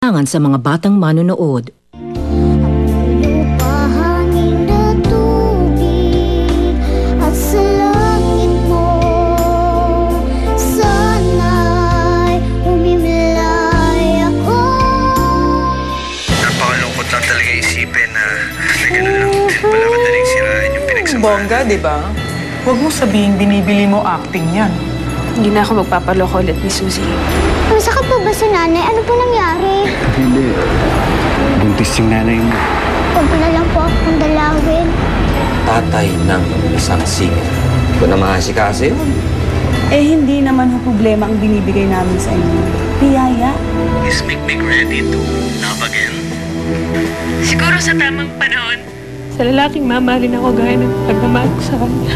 tangan sa mga batang manonood. Bongga, di ba? Huwag mo sabihin binibili mo acting yan. Hindi na ako magpapaloko ulit ni Suzy. Masakit po ba si nanay? Ano po nangyari? Hindi. Buntis yung nanay mo. Huwag mo na lang po akong dalawin. Tatay ng isang singer. Ito na mahasikaso yun. Eh, hindi naman ho problema ang binibigay namin sa inyo. Piyaya. Please make me ready to love again. Siguro sa tamang panahon, sa lalaking mamahalin ako gaya ng pagmamahal ko sa kanya.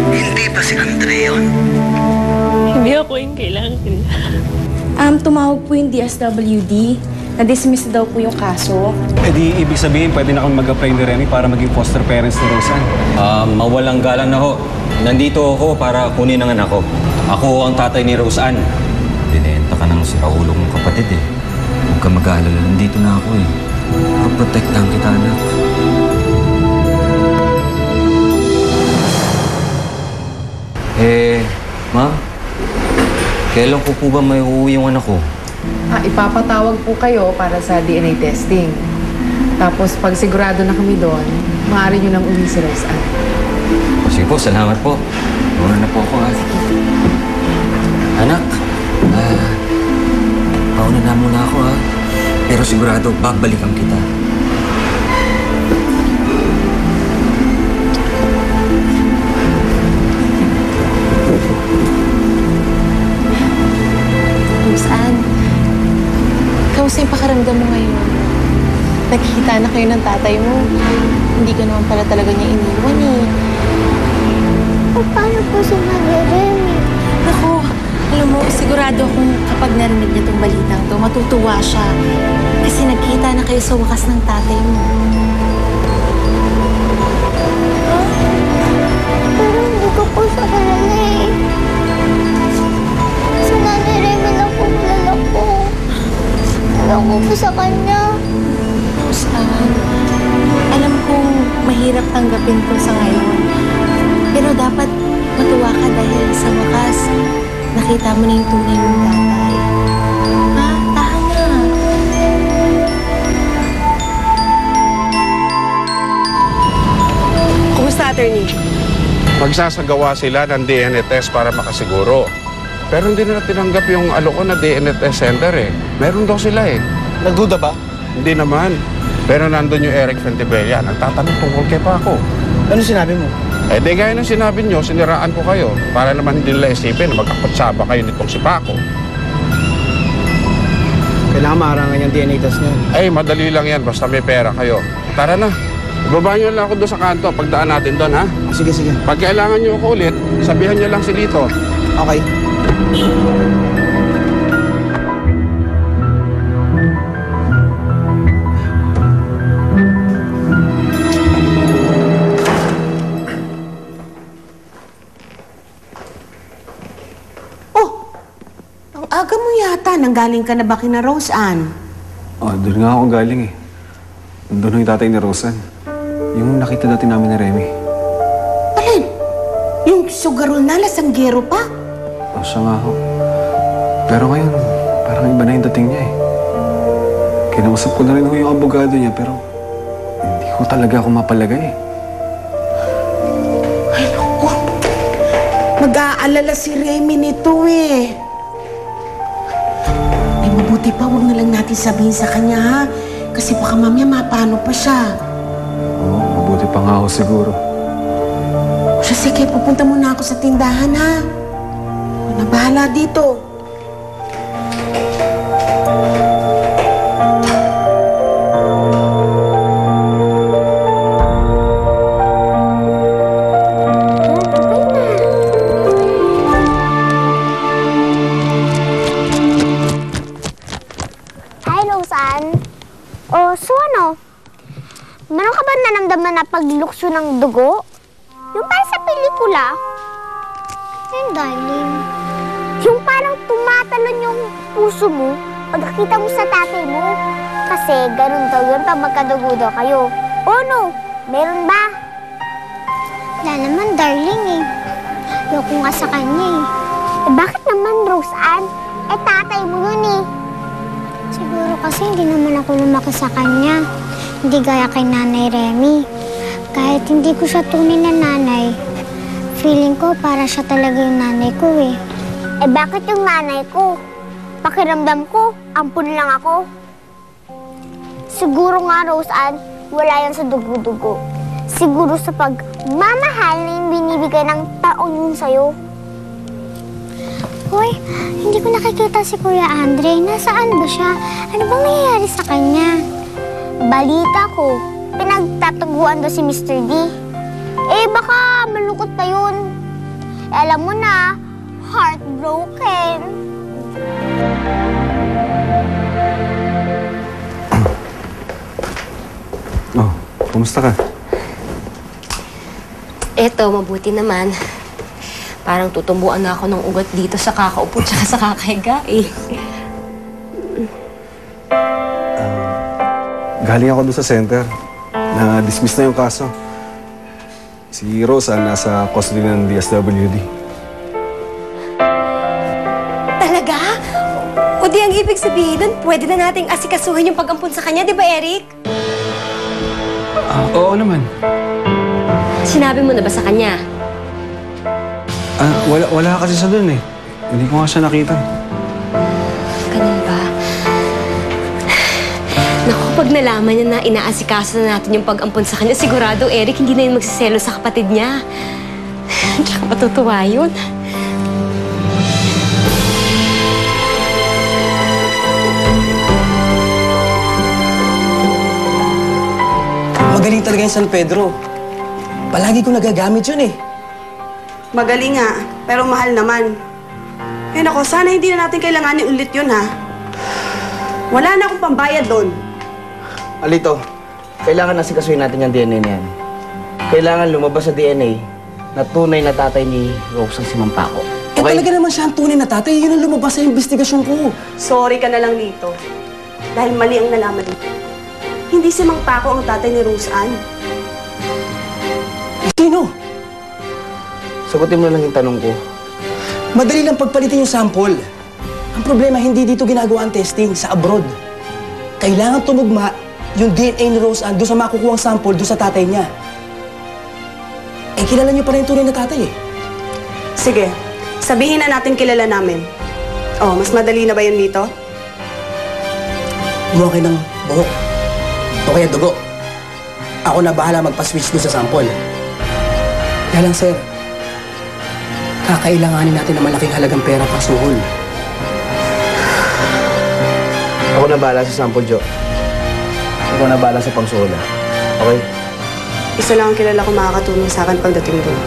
Hindi ba si Andre yun? Hindi ako yung kailangan niya. Tumawag po yung DSWD. Na-dismiss daw po yung kaso. Eh di, ibig sabihin, pwede na kami mag-apply ni Remy para maging foster parents ni Roseanne. Mawalang galang na ho. Nandito ako para kunin ang anak ko. Ako ang tatay ni Roseanne. Dinenta ka ng siraulo kong kapatid eh. Huwag ka mag-aalala, nandito na ako eh. Protektahan kita, anak. Ma'am, kailan ko po ba may uuwi yung anak ko? Ipapatawag po kayo para sa DNA testing. Tapos pag sigurado na kami doon, maaari nyo nang uwi si Roseanne. Sige po, salamat po. Muna na po ako, ha? Anak, pauna na muna ako, ha? Pero sigurado, babalikan kita. Roseanne, kamusta yung pakaramdam mo ngayon? Nakikita na kayo ng tatay mo. Hindi ka naman pala talaga niya iniwan eh. Paano po si Remy? Naku, alam mo, sigurado akong kapag narinig niya itong balitang to, matutuwa siya. Kasi nagkita na kayo sa wakas ng tatay mo. Pero hindi ko po siya kilala eh. Si Nanay Remy lang po kilala ko. Alam ko po sa kanya. Roseanne, alam kong mahirap tanggapin ko sa ngayon. Pero dapat matuwa ka dahil sa wakas, nakita mo na yung tunay mong tatay. Ha? Tahan na. Kumusta, attorney? Magsasagawa sila ng DNA test para makasiguro. Pero hindi nila tinanggap yung aloko na DNA test center eh. Meron daw sila eh. Nagduda ba? Hindi naman. Pero nandun yung Eric Fentebella. Nagtatanong tungkol kay Paco. Ano sinabi mo? Eh di gaya ng sinabi nyo, siniraan ko kayo. Para naman hindi nila isipin na magkakutsaba kayo nitong si Paco. Kailangan maarangan yung DNA test niya. Eh, madali lang yan. Basta may pera kayo. Tara na. Ibaba nyo lang ako doon sa kanto. Pagdaan natin doon, ha? Sige, sige. Pag kailangan nyo ako ulit, sabihan nyo lang si Lito. Okay. Aga mo yata, nanggaling ka na ba kina Roseanne? Doon nga ako galing eh. Doon yung tatay ni Roseanne. Yung nakita dati namin ni Remy. Alin? Yung sugarol na lasanggero pa? Siya nga ako. Pero ngayon, parang iba na yung dating niya eh. Kinausap ko na rin yung abogado niya, pero hindi ko talaga ako mapalagay eh. Ay, naku. Mag-aalala si Remy nito eh. Ay, mabuti pa, huwag na lang natin sabihin sa kanya, ha? Kasi baka mamaya mapano pa siya. Oo, mabuti pa nga ako siguro. Siya, sige, pupunta muna ako sa tindahan, ha? Ako na bahala dito. Meron ka ba nanamdaman na paglukso ng dugo? Yung parang sa pelikula? Yung darling. Yung parang tumatalon yung puso mo pagkakita mo sa tatay mo. Kasi ganun daw yun pag magkadugo daw kayo. Oh no, meron ba? Wala naman, darling eh. Ayoko nga sa kanya eh. Eh bakit naman, Rose Ann? Eh tatay mo yun eh. Siguro kasi hindi naman ako lumaki sa kanya. Hindi gaya kay Nanay Remy. Kahit hindi ko siya tunay na nanay, feeling ko para siya talaga yung nanay ko eh. Eh bakit yung nanay ko? Pakiramdam ko, ampun lang ako. Siguro nga, Rose Ann, wala yan sa dugo-dugo. Siguro sa pagmamahal na yung binibigay ng taong yun sa'yo. Hoy, hindi ko nakikita si Kuya Andre. Nasaan ba siya? Ano bang nangyayari sa kanya? Balita ko, pinagtataguan daw si Mr. D. Eh, baka malungkot pa yun. Eh, alam mo na, heartbroken. Oh, kumusta ka? Eto, mabuti naman. Parang tutumbuan na ako ng ugat dito sa kakaupo tsaka sa kakahiga eh. Galing ako doon sa center. Na-dismiss na yung kaso. Si Rosa nasa custody ng DSWD. Talaga? O di ang ibig sabihin nun, pwede na nating asikasuhin yung pag-ampun sa kanya, di ba, Eric? Oo naman. Sinabi mo na ba sa kanya? Wala kasi siya doon eh. Hindi ko nga siya nakita. Ganun ba? Naku, pag nalaman niya na inaasikaso na natin yung pag-ampun sa kanya, sigurado, Eric, hindi na yung magsiselo sa kapatid niya. Tsaka matutuwa yun. Magaling talaga yung San Pedro. Palagi ko nagagamit yun eh. Magaling nga, pero mahal naman. Eh nako, sana hindi na natin kailanganin ulit yun ha. Wala na akong pambayad doon. Alito, kailangan asikasuhin natin yung DNA na yan. Kailangan lumabas sa DNA na tunay na tatay ni Rose ang si Mang Paco. Okay? Eh talaga naman siya ang tunay na tatay. Yun ang lumabas sa investigasyon ko. Sorry ka na lang dito. Dahil mali ang nalaman dito. Hindi si Mang Paco ang tatay ni Rose Ann. Sino? Sagutin mo na lang yung tanong ko. Madali lang pagpalitin yung sample. Ang problema, hindi dito ginagawa ang testing, sa abroad. Kailangan tumugma yung DNA ni Rose Ann doon sa makukuhang sample doon sa tatay niya. Eh, kilala niyo pa rin yung tunay na tatay eh. Sige, sabihin na natin kilala namin. Oh, mas madali na ba yun dito? Kumuha kayo ng buhok. O kaya dugo. Ako na bahala magpa-switch doon sa sample. Kaya lang, sir, kakailanganin natin ng malaking halagang pera pang suhol. Ako na bahala sa sample, Jo. Ako na bahala sa pangsuhol, ha? Okay? Isa lang ang kilala ko makakatulong sa akin pagdating doon.